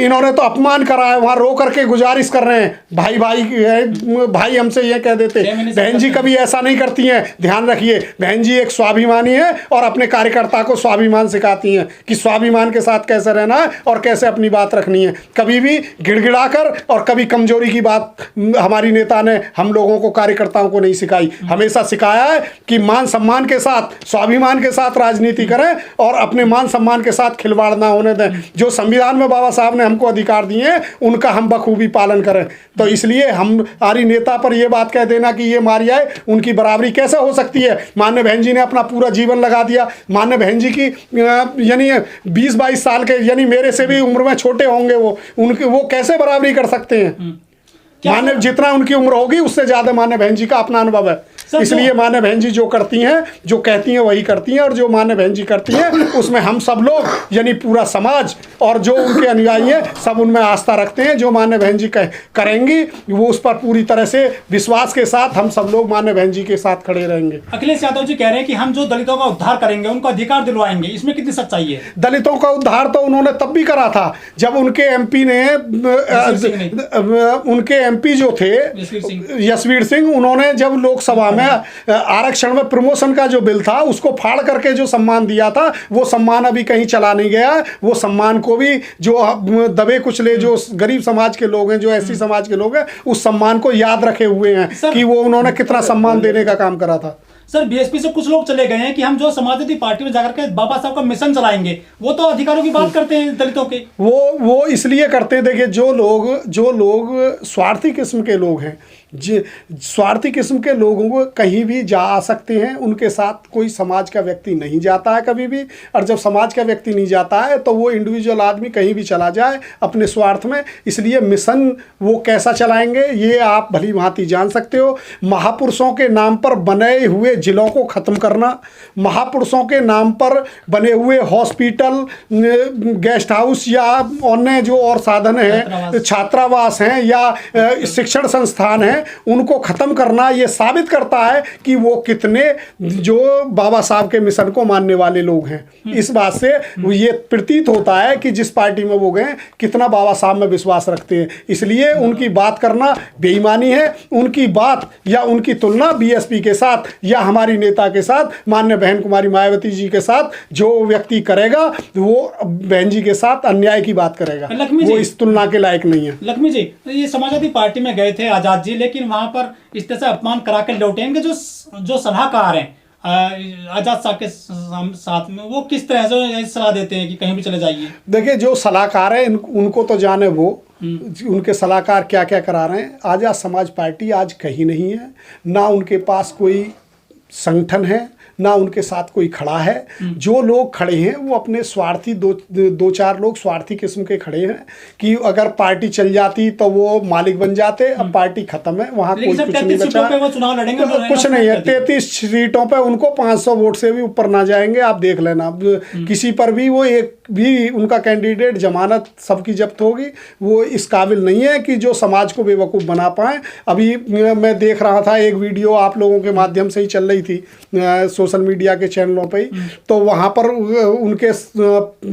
इन्होंने तो अपमान करा है, वहाँ रो करके गुजारिश कर रहे हैं, भाई हमसे ये कह देते। बहन जी कभी ऐसा नहीं करती हैं, ध्यान रखिए। बहन जी एक स्वाभिमानी है और अपने कार्यकर्ता को स्वाभिमान सिखाती हैं कि स्वाभिमान के साथ कैसे रहना है और कैसे अपनी बात रखनी है। कभी भी गिड़गिड़ाकर और कभी कमजोरी की बात हमारी नेता ने हम लोगों को, कार्यकर्ताओं को नहीं सिखाई। हमेशा सिखाया है कि मान सम्मान के साथ, स्वाभिमान के साथ राजनीति करें और अपने मान सम्मान के साथ खिलवाड़ ना होने दें। जो संविधान में बाबा साहब ने हमको अधिकार दिए हैं उनका हम बखूबी पालन करें। तो इसलिए हमारी नेता पर यह बात कह देना कि ये मारिया है, उनकी बराबरी कैसे हो सकती है। मान्य बहन जी ने अपना पूरा जीवन लगा दिया। मान्य बहन जी की यानी 20-22 साल के, यानी मेरे से भी उम्र में छोटे होंगे वो कैसे बराबरी कर सकते हैं। मान्य जितना उनकी उम्र होगी उससे ज्यादा मान्य बहन जी का अपना अनुभव है। इसलिए मान्य बहन जी जो करती हैं, जो कहती हैं वही करती हैं, और जो मान्य बहन जी करती हैं उसमें हम सब लोग यानी पूरा समाज और जो उनके अनुयायी हैं सब उनमें आस्था रखते हैं। जो मान्य बहन जी करेंगी वो उस पर पूरी तरह से विश्वास के साथ हम सब लोग मान्य बहन जी के साथ खड़े रहेंगे। अखिलेश यादव जी कह रहे हैं कि हम जो दलितों का उद्धार करेंगे, उनको अधिकार दिलवाएंगे, इसमें कितनी सच्चाई है? दलितों का उद्धार तो उन्होंने तब भी करा था जब उनके एमपी ने, उनके एमपी जो थे यशवीर सिंह, उन्होंने जब लोकसभा में आरक्षण में प्रमोशन का जो बिल था उसको फाड़ करके जो सम्मान दिया था, वो सम्मान अभी कहीं चला नहीं गया। वो सम्मान को भी जो दबे कुचले जो गरीब समाज के लोग हैं, जो एससी समाज के लोग हैं, उस सम्मान को याद रखे हुए हैं कि वो उन्होंने कितना सम्मान देने का काम करा था। सर बीएसपी से कुछ लोग चले गए हैं कि हम जो समाजवादी पार्टी में जाकर के बाबा साहब का मिशन चलाएंगे, वो तो अधिकारों की बात करते हैं दलितों के। वो इसलिए करते हैं, देखिए जो लोग स्वार्थी किस्म के लोग हैं, स्वार्थी किस्म के लोगों को कहीं भी जा आ सकते हैं, उनके साथ कोई समाज का व्यक्ति नहीं जाता है कभी भी। और जब समाज का व्यक्ति नहीं जाता है तो वो इंडिविजुअल आदमी कहीं भी चला जाए अपने स्वार्थ में। इसलिए मिशन वो कैसा चलाएंगे ये आप भली भांति जान सकते हो। महापुरुषों के नाम पर बने हुए जिलों को ख़त्म करना, महापुरुषों के नाम पर बने हुए हॉस्पिटल, गेस्ट हाउस या अन्य जो और साधन हैं, छात्रावास हैं या शिक्षण संस्थान हैं, उनको ख़त्म करना, ये साबित करता है कि वो कितने जो बाबा साहब के मिशन को मानने वाले लोग हैं। इस बात से ये प्रतीत होता है कि जिस पार्टी में वो गए कितना बाबा साहब में विश्वास रखते हैं। इसलिए उनकी बात करना बेईमानी है। उनकी बात या उनकी तुलना बीएसपी के साथ या हमारी नेता के साथ, माननीय बहन कुमारी मायावती जी के साथ जो व्यक्ति करेगा वो बहन जी के साथ अन्याय की बात करेगा। वो इस तुलना के लायक नहीं है। लक्ष्मी जी, ये समाजवादी पार्टी में गए थे आजाद जी, लेकिन वहां पर इस तरह से अपमान करा के लौटेंगे। जो सलाहकार हैं आजाद साहब के साथ में, वो किस तरह से सलाह देते हैं कि कहीं भी चले जाइए? देखिए जो सलाहकार है उनको तो जाने वो उनके सलाहकार क्या क्या करा रहे हैं। आजाद समाज पार्टी आज कहीं नहीं है, ना उनके पास कोई संगठन है, ना उनके साथ कोई खड़ा है। जो लोग खड़े हैं वो अपने स्वार्थी दो चार लोग स्वार्थी किस्म के खड़े हैं कि अगर पार्टी चल जाती तो वो मालिक बन जाते। अब पार्टी खत्म है, वहाँ कोई कुछ नहीं बचा, कुछ नहीं है। 33 सीटों पे उनको 500 वोट से भी ऊपर ना जाएंगे, आप देख लेना। किसी पर भी वो एक भी उनका कैंडिडेट, जमानत सबकी जब्त होगी, वो इस काबिल नहीं है कि जो समाज को बेवकूफ़ बना पाए। अभी मैं देख रहा था एक वीडियो आप लोगों के माध्यम से ही चल रही थी सोशल मीडिया के चैनलों पे ही, तो वहाँ पर उनके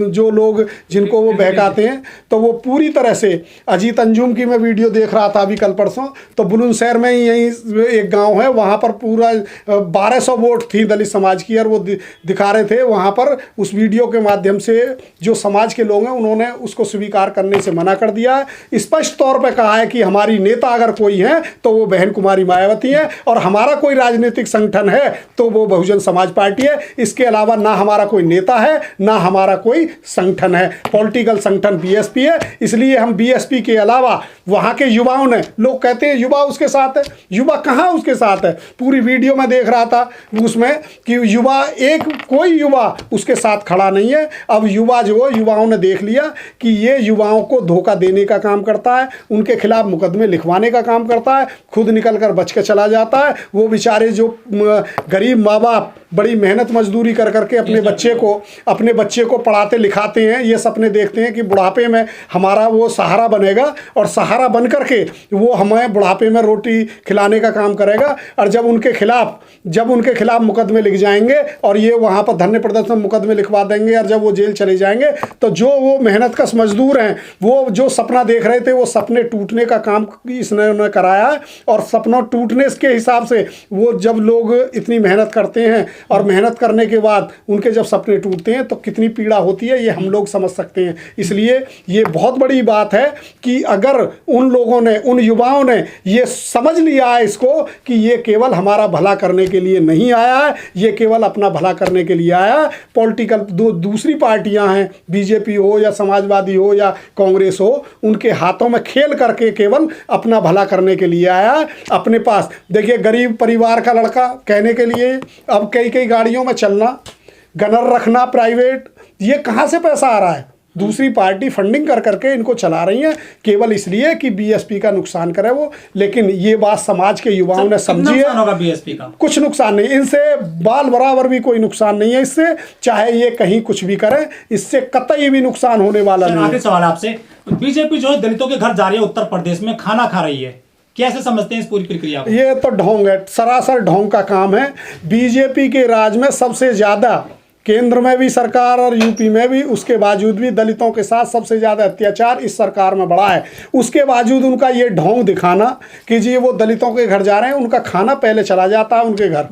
जो लोग जिनको वो बहकाते हैं तो वो पूरी तरह से, अजीत अंजुम की मैं वीडियो देख रहा था अभी कल परसों, तो बुलंदशहर में ही यहीं एक गांव है, वहाँ पर पूरा 1200 वोट थी दलित समाज की और वो दिखा रहे थे। वहाँ पर उस वीडियो के माध्यम से जो समाज के लोग हैं उन्होंने उसको स्वीकार करने से मना कर दिया है। स्पष्ट तौर पर कहा है कि हमारी नेता अगर कोई है तो वो बहन कुमारी मायावती है, और हमारा कोई राजनीतिक संगठन है तो वो बहुजन समाज पार्टी है। इसके अलावा ना हमारा कोई नेता है, ना हमारा कोई संगठन है। पॉलिटिकल संगठन बीएसपी है। इसलिए हम बीएसपी के अलावा वहाँ के युवाओं ने, लोग कहते हैं युवा उसके साथ है, युवा कहाँ उसके साथ है? पूरी वीडियो में देख रहा था उसमें कि युवा, एक कोई युवा उसके साथ खड़ा नहीं है। अब युवा जो युवाओं ने देख लिया कि ये युवाओं को धोखा देने का काम करता है, उनके खिलाफ मुकदमे लिखवाने का काम करता है, खुद निकल कर बच के चला जाता है। वो बेचारे जो गरीब माँ बाप बाप बड़ी मेहनत मजदूरी कर करके अपने बच्चे को पढ़ाते लिखाते हैं, ये सपने देखते हैं कि बुढ़ापे में हमारा वो सहारा बनेगा और सहारा बन करके वो हमें बुढ़ापे में रोटी खिलाने का काम करेगा। और जब उनके खिलाफ मुकदमे लिख जाएंगे और ये वहाँ पर धरने प्रदर्शन मुकदमे लिखवा देंगे और जब वो जेल चले जाएंगे तो जो वो मेहनतकश मजदूर हैं, वो जो सपना देख रहे थे, वो सपने टूटने का काम इसने उन्हें कराया है। और सपना टूटने के हिसाब से वो जब लोग इतनी मेहनत करते हैं और मेहनत करने के बाद उनके जब सपने टूटते हैं तो कितनी पीड़ा होती है, ये हम लोग समझ सकते हैं। इसलिए ये बहुत बड़ी बात है कि अगर उन लोगों ने, उन युवाओं ने ये समझ लिया है इसको कि ये केवल हमारा भला करने के लिए नहीं आया है, ये केवल अपना भला करने के लिए आया है। पॉलिटिकल दूसरी पार्टियां हैं, बीजेपी हो या समाजवादी हो या कांग्रेस हो, उनके हाथों में खेल करके केवल अपना भला करने के लिए आया है। अपने पास देखिए, गरीब परिवार का लड़का कहने के लिए अब कई गाड़ियों में चलना, गनर रखना प्राइवेट, ये कहाँ से पैसा आ रहा है? दूसरी पार्टी फंडिंग कर करके इनको चला रही है केवल इसलिए कि बीएसपी का नुकसान करे वो। लेकिन ये बात समाज के युवाओं ने समझी है, बीएसपी का कुछ कुछ नुकसान नहीं, इनसे बाल बराबर भी कोई नुकसान नहीं है इससे, चाहे ये कहीं कुछ भी करें, इससे कतई भी नुकसान होने वाला नहीं। आखिरी सवाल आपसे, बीजेपी जो है दलितों के घर जा रही है, उत्तर प्रदेश में खाना खा रही है, कैसे समझते हैं इस पूरी प्रक्रिया को? ये तो ढोंग है, सरासर ढोंग का काम है। बीजेपी के राज में सबसे ज़्यादा, केंद्र में भी सरकार और यूपी में भी, उसके बावजूद भी दलितों के साथ सबसे ज़्यादा अत्याचार इस सरकार में बढ़ा है। उसके बावजूद उनका ये ढोंग दिखाना कि जी वो दलितों के घर जा रहे हैं, उनका खाना पहले चला जाता है उनके घर,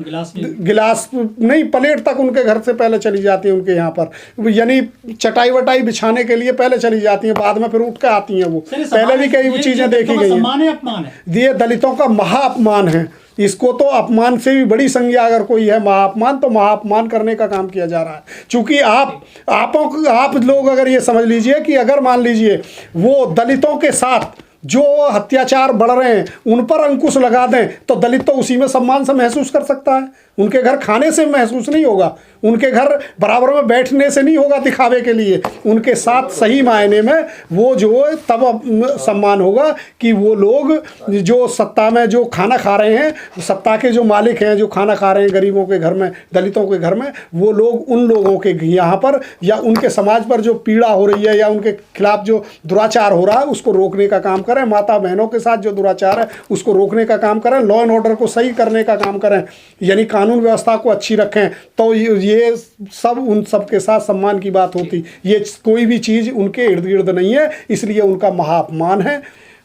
गिलास नहीं प्लेट तक उनके घर से पहले चली जाती है उनके यहाँ पर, यानी चटाई वटाई बिछाने के लिए पहले चली जाती है, बाद में फिर उठ के आती हैं वो। पहले भी कई चीज़ें देखी गई हैं। ये दलितों का महाअपमान है, इसको तो अपमान से भी बड़ी संज्ञा अगर कोई है महाअपमान, तो महाअपमान करने का काम किया जा रहा है। चूंकि आप लोग अगर ये समझ लीजिए कि अगर मान लीजिए वो दलितों के साथ जो अत्याचार बढ़ रहे हैं उन पर अंकुश लगा दें तो दलित तो उसी में सम्मान से महसूस कर सकता है, उनके घर खाने से महसूस नहीं होगा, उनके घर बराबर में बैठने से नहीं होगा दिखावे के लिए, उनके साथ सही मायने में वो जो तब सम्मान होगा कि वो लोग जो सत्ता में जो खाना खा रहे हैं, सत्ता के जो मालिक हैं जो खाना खा रहे हैं गरीबों के घर में, दलितों के घर में, वो लोग उन लोगों के यहाँ पर या उनके समाज पर जो पीड़ा हो रही है या उनके खिलाफ जो दुराचार हो रहा है उसको रोकने का काम करें, माता बहनों के साथ जो दुराचार है उसको रोकने का काम करें, लॉ एंड ऑर्डर को सही करने का काम करें, यानी कानून व्यवस्था को अच्छी रखें। तो ये सब उन सब के साथ सम्मान की बात होती, ये कोई भी चीज़ उनके इर्द गिर्द नहीं है, इसलिए उनका महाअपमान है।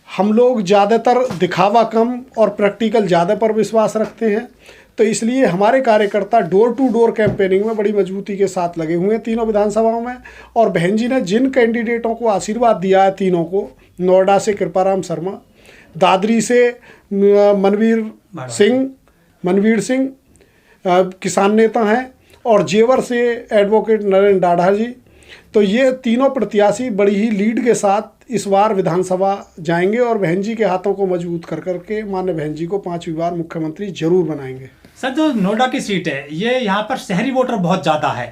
हम लोग ज़्यादातर दिखावा कम और प्रैक्टिकल ज़्यादा पर विश्वास रखते हैं, तो इसलिए हमारे कार्यकर्ता डोर टू डोर कैंपेनिंग में बड़ी मजबूती के साथ लगे हुए हैं तीनों विधानसभाओं में। और बहन जी ने जिन कैंडिडेटों को आशीर्वाद दिया है तीनों को, नोएडा से कृपाराम शर्मा, दादरी से मनवीर सिंह किसान नेता हैं, और जेवर से एडवोकेट नरेंद्र डाढ़ा जी, तो ये तीनों प्रत्याशी बड़ी ही लीड के साथ इस बार विधानसभा जाएंगे और बहन जी के हाथों को मजबूत कर करके माननीय बहन जी को 5वीं बार मुख्यमंत्री जरूर बनाएंगे। सर, जो नोएडा की सीट है, ये यहाँ पर शहरी वोटर बहुत ज़्यादा है।